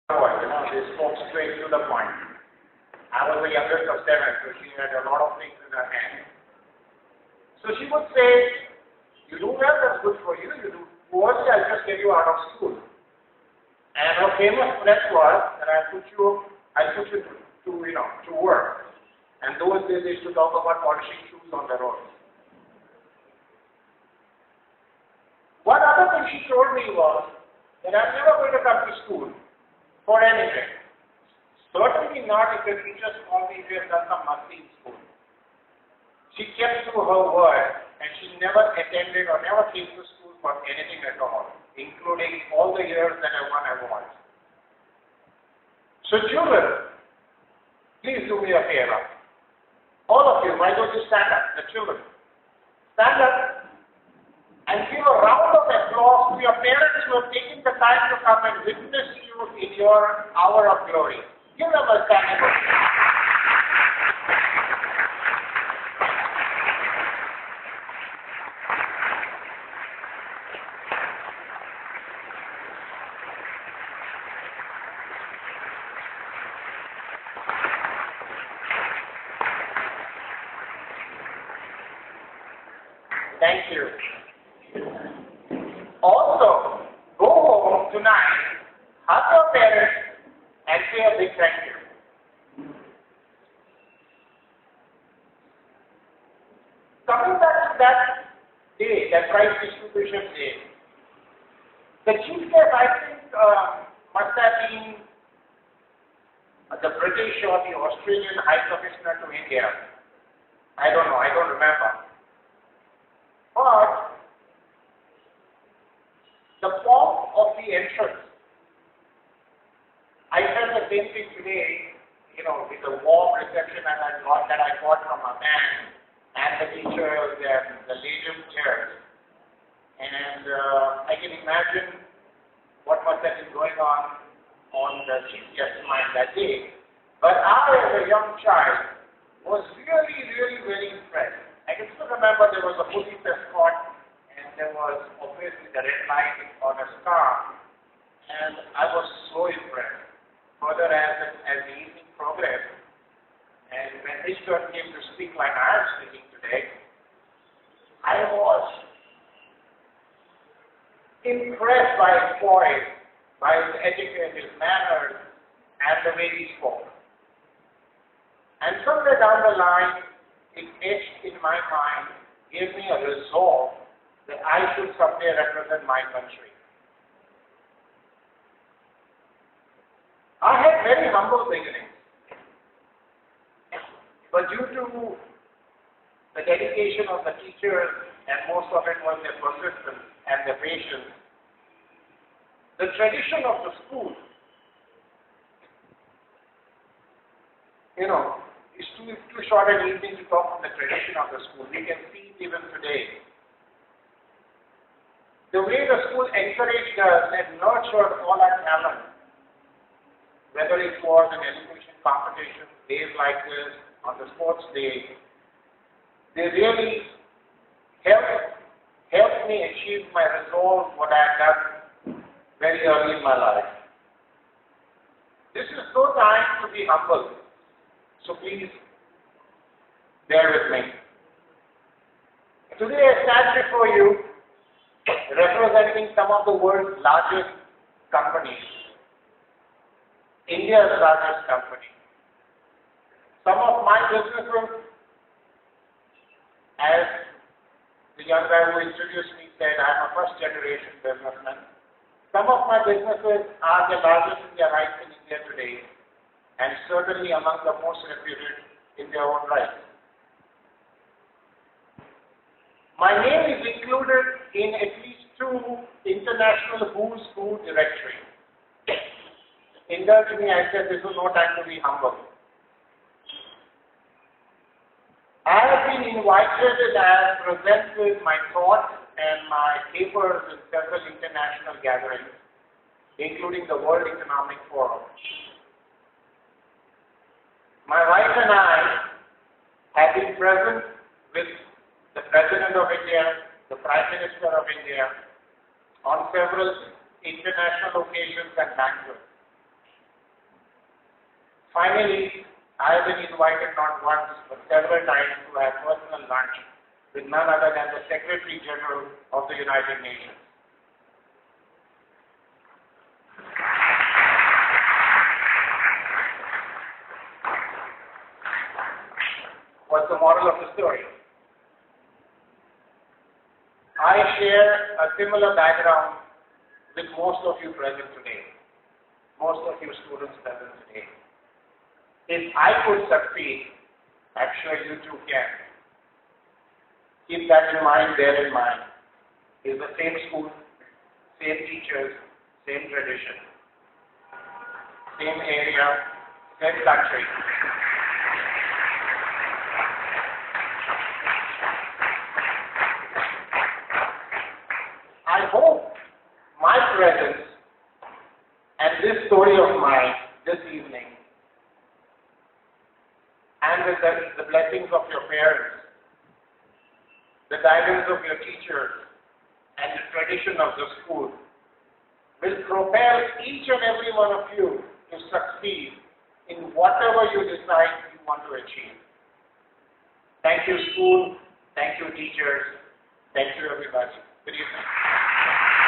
They spoke straight to the point. I was the youngest of seven, so she had a lot of things in her hand. So she would say, you do well, that's good for you. You do poorly, I'll just get you out of school. And her famous threat was that I'll put you to work. And those days they used to talk about polishing shoes on the road. One other thing she told me was that I'm never going to come to school for anything. Certainly not if the teachers call me if you have done some musty in school. She kept to her word and she never attended or never came to school for anything at all, including all the years that I won awards. So children, please do me a favor. All of you, why don't you stand up, the children? Stand up and give a round of applause to your parents who have taken the time to come and witness you in your hour of glory. Give them a standing ovation. Thank you. Also, go home tonight, hug your parents, and say a big thank you. Coming back to that day, that prize distribution day, the chief guest, I think, must have been the British or the Australian High Commissioner to India. I don't know, I don't remember. But the form of the entrance, I felt the same thing today, with the warm reception that I got from a man and the teachers and the legion chairs. And I can imagine what must have been going on the chief guest's mind that day. But I, as a young child, was really, really very impressed. I can still remember there was a police escort and there was obviously the red light on a star, and I was so impressed. Further, as the evening progressed, and when his turn came to speak like I am speaking today, I was impressed by his voice, by his etiquette, his manners, and the way he spoke. And somewhere down the line, it etched in my mind, gave me a resolve that I should someday represent my country. I had very humble beginnings, but due to the dedication of the teachers, and most of it was their persistence and their patience, the tradition of the school, it's too short an evening to talk on the tradition of the school. We can see it even today. The way the school encouraged us and nurtured all our talent, whether it was an education competition, days like this, on the sports day, they really helped me achieve my resolve, what I had done very early in my life. This is no time to be humble. So please, bear with me. Today I stand before you representing some of the world's largest companies, India's largest company. Some of my businesses, as the young guy who introduced me said, I'm a first generation businessman. Some of my businesses are the largest in their rights in India today, and certainly among the most reputed in their own right. My name is included in at least 2 international who's who directories. Indulge me, I said this is no time to be humble. I have been invited and presented my thoughts and my papers in several international gatherings, including the World Economic Forum. My wife and I have been present with the President of India, the Prime Minister of India, on several international occasions and banquets. Finally, I have been invited not once but several times to have personal lunch with none other than the Secretary General of the United Nations. What's the moral of the story? I share a similar background with most of you present today, most of you students present today. If I could succeed, I'm sure you too can. Keep that in mind, bear in mind. It's the same school, same teachers, same tradition, same area, same country. I hope my presence and this story of mine this evening, and with the blessings of your parents, the guidance of your teachers, and the tradition of the school, will propel each and every one of you to succeed in whatever you decide you want to achieve. Thank you, school. Thank you, teachers. Thank you, everybody. Good evening.